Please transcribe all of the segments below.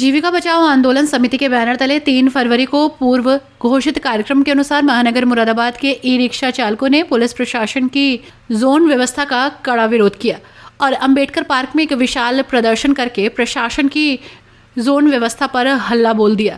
जीविका बचाओ आंदोलन समिति के बैनर तले 3 फरवरी को पूर्व घोषित कार्यक्रम के अनुसार महानगर मुरादाबाद के ई रिक्शा चालकों ने पुलिस प्रशासन की जोन व्यवस्था का कड़ा विरोध किया और अंबेडकर पार्क में एक विशाल प्रदर्शन करके प्रशासन की जोन व्यवस्था पर हल्ला बोल दिया।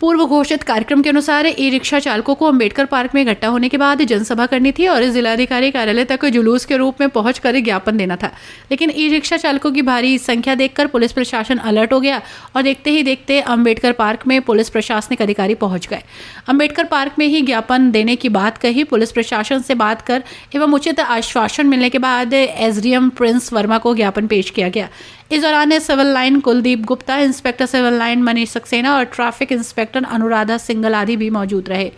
पूर्व घोषित कार्यक्रम के अनुसार ई रिक्शा चालकों को अंबेडकर पार्क में इकट्ठा होने के बाद जनसभा करनी थी और जिलाधिकारी कार्यालय तक जुलूस के रूप में पहुंचकर ज्ञापन देना था। लेकिन ई रिक्शा चालकों की भारी संख्या देखकर पुलिस प्रशासन अलर्ट हो गया और देखते ही देखते अंबेडकर पार्क में पुलिस प्रशासनिक अधिकारी पहुंच गए। अंबेडकर पार्क में ही ज्ञापन देने की बात कही। पुलिस प्रशासन से बात कर एवं उचित आश्वासन मिलने के बाद एसडीएम प्रिंस वर्मा को ज्ञापन पेश किया गया। इस दौरान civil line Kuldeep Gupta, inspector civil line Manish Saxena और ट्रैफिक इंस्पेक्टर अनुराधा सिंगल आदि भी मौजूद रहे।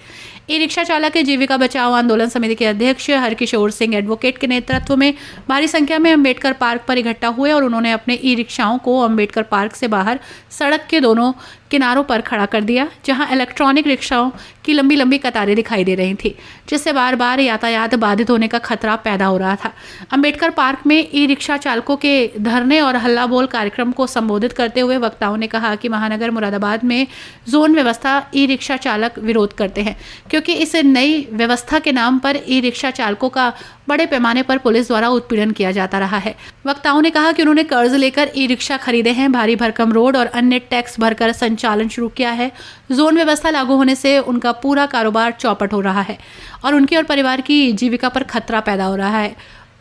ई रिक्शा चालक जीविका बचाओ आंदोलन समिति के अध्यक्ष हरकिशोर सिंह एडवोकेट के नेतृत्व में भारी संख्या में अंबेडकर पार्क पर इकट्ठा हुए और उन्होंने अपने ई रिक्शाओं को अंबेडकर पार्क से बाहर सड़क के दोनों किनारों पर खड़ा कर दिया, जहां इलेक्ट्रॉनिक रिक्शाओं की लंबी लंबी कतारें दिखाई दे रही थी, जिससे बार बार यातायात बाधित होने का खतरा पैदा हो रहा था। अंबेडकर पार्क में ई रिक्शा चालकों के धरने और हल्ला बोल कार्यक्रम को संबोधित करते हुए वक्ताओं ने कहा कि महानगर मुरादाबाद में जोन व्यवस्था ई रिक्शा चालक विरोध करते हैं, क्योंकि इस नई व्यवस्था के नाम पर ई रिक्शा चालकों का बड़े पैमाने पर पुलिस द्वारा उत्पीड़न किया जाता रहा है। वक्ताओं ने कहा कि उन्होंने कर्ज लेकर ई रिक्शा खरीदे हैं, भारी भरकम रोड और अन्य टैक्स भरकर संचालन शुरू किया है। जोन व्यवस्था लागू होने से उनका पूरा कारोबार चौपट हो रहा है और उनके और परिवार की जीविका पर खतरा पैदा हो रहा है।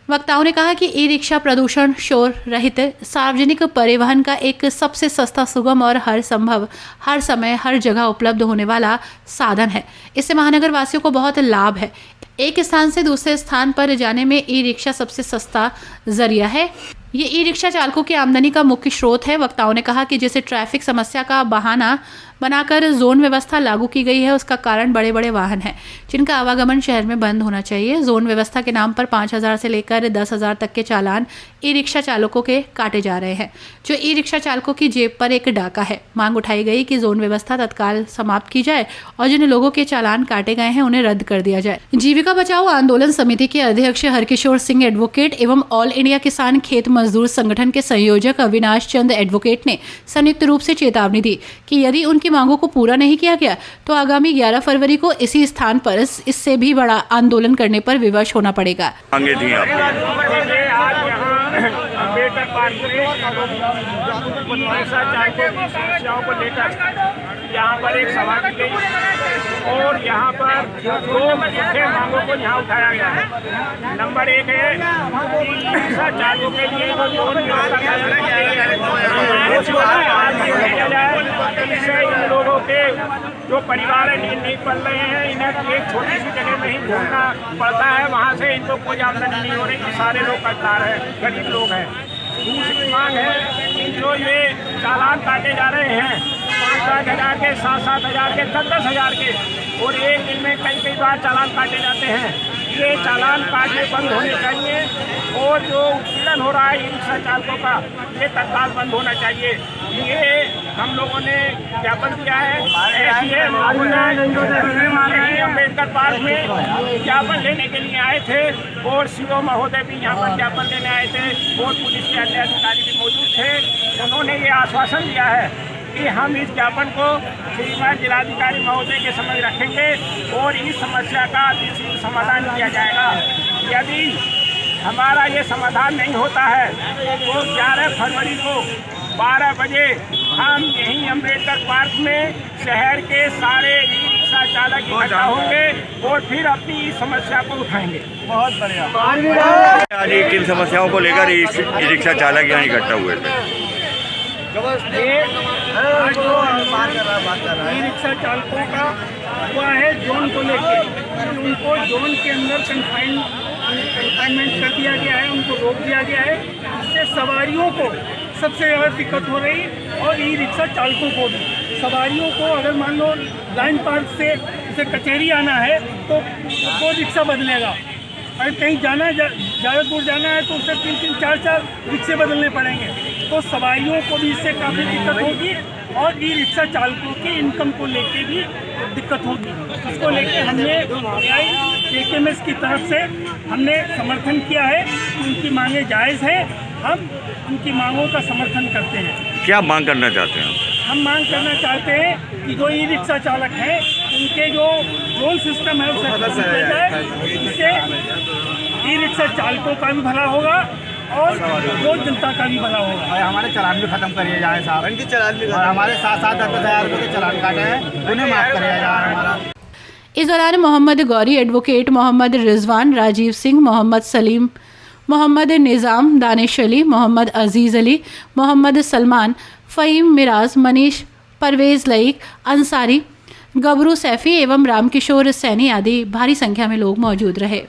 वक्ताओं ने कहा कि ई रिक्शा प्रदूषण, शोर रहित सार्वजनिक परिवहन का एक सबसे सस्ता, सुगम और हर संभव, हर समय, हर जगह उपलब्ध होने वाला साधन है। इससे महानगर वासियों को बहुत लाभ है। एक स्थान से दूसरे स्थान पर जाने में ई रिक्शा सबसे सस्ता जरिया है। ये ई रिक्शा चालकों की आमदनी का मुख्य स्रोत है। वक्ताओं ने कहा कि जैसे ट्रैफिक समस्या का बहाना बनाकर जोन व्यवस्था लागू की गई है, उसका कारण बड़े बड़े वाहन हैं जिनका आवागमन शहर में बंद होना चाहिए। जोन व्यवस्था के नाम पर 5,000 से लेकर 10,000 तक के चालान ई रिक्शा चालकों के काटे जा रहे हैं, जो ई रिक्शा चालकों की जेब पर एक डाका है। मांग उठाई गई कि जोन व्यवस्था तत्काल समाप्त की जाए और जिन लोगों के चालान काटे गए हैं उन्हें रद्द कर दिया जाए। जीविका बचाओ आंदोलन समिति के अध्यक्ष हरकिशोर सिंह एडवोकेट एवं ऑल इंडिया किसान खेत मजदूर संगठन के संयोजक अविनाश चंद एडवोकेट ने संयुक्त रूप से चेतावनी दी कि यदि उनकी मांगों को पूरा नहीं किया गया तो आगामी 11 फरवरी को इसी स्थान पर इससे भी बड़ा आंदोलन करने पर विवश होना पड़ेगा। अंबेडकर पार्क में समस्याओं को लेकर यहाँ पर एक सभा की गई और यहाँ पर 2 मुख्य मांगों को यहाँ उठाया गया है। नंबर 1 है कि रिक्शा चालकों के लिए इससे इन लोगों के जो परिवार है नींद पड़ रहे हैं, इन्हें एक छोटी सी जगह में ही घूमना पड़ता है, वहाँ से इनको कोई आमदनी नहीं हो रही कि सारे लोग करदार हैं, गरीब लोग हैं। दूसरी मांग है कि जो ये चालान काटे जा रहे हैं 5-5 हज़ार के, 7-7 हज़ार के, 10-10 हज़ार के, और एक दिन में कई बार चालान काटे जाते हैं, ये चालान काटने बंद होने चाहिए और जो उत्पीड़न हो रहा है ई रिक्शा चालकों का, ये तत्काल बंद होना चाहिए। ये हम लोगों ने ज्ञापन किया है। अंबेडकर पार्क में ज्ञापन लेने के लिए आए थे और सीओ महोदय भी यहाँ पर ज्ञापन लेने आए थे और पुलिस के अन्य अधिकारी भी मौजूद थे। उन्होंने ये आश्वासन दिया है कि हम इस ज्ञापन को श्रीमान जिलाधिकारी महोदय के समझ रखेंगे और इस समस्या का शीघ्र समाधान किया जाएगा। यदि हमारा ये समाधान नहीं होता है तो 11 फरवरी को 12 बजे हम यहीं अंबेडकर पार्क में शहर के सारे ई रिक्शा चालक इकट्ठा होंगे और फिर अपनी इस समस्या को उठाएंगे। बहुत बढ़िया। आज किन समस्याओं को लेकर ई रिक्शा चालक यहाँ इकट्ठा हुए थे? ई रिक्शा चालकों का हुआ है जोन को लेकर, उनको जोन के अंदर कंफाइनमेंट कर दिया गया है, उनको रोक दिया गया है। इससे सवारियों को सबसे ज़्यादा दिक्कत हो रही और ई रिक्शा चालकों को भी। सवारियों को अगर मान लो लाइन पार्क से जैसे कचहरी आना है तो वो रिक्शा बदलेगा, अगर कहीं जाना है ज़्यादा दूर जाना है तो उससे 3-3, 4-4 रिक्शे बदलने पड़ेंगे। तो सवारियों को भी इससे काफ़ी दिक्कत होगी और ई रिक्शा चालकों की इनकम को लेके भी दिक्कत होगी। इसको लेके हमने AKMS की तरफ से हमने समर्थन किया है कि उनकी मांगें जायज़ हैं, हम उनकी मांगों का समर्थन करते हैं। क्या मांग करना चाहते हैं? हम मांग करना चाहते हैं कि जो ई रिक्शा चालक हैं उनके जो जोन सिस्टम है उसे खत्म किया जाए। इससे ई रिक्शा चालकों का भी भला होगा और जो जनता का भी भला होगा। और हमारे चालान भी खत्म करिए जाए साहब, इनकी चालान भी, और हमारे 7,000 रुपये के चालान काटे हैं उन्हें माफ़ करिए जाए हमारा। इस दौरान मोहम्मद गौरी, एडवोकेट मोहम्मद रिजवान, राजीव सिंह, मोहम्मद सलीम, मोहम्मद निज़ाम, दानिश अली, मोहम्मद अजीज़ अली, मोहम्मद सलमान, फ़हीम मिराज, मनीष, परवेज़ लईक, अंसारी, गबरू सैफ़ी एवं रामकिशोर सैनी आदि भारी संख्या में लोग मौजूद रहे।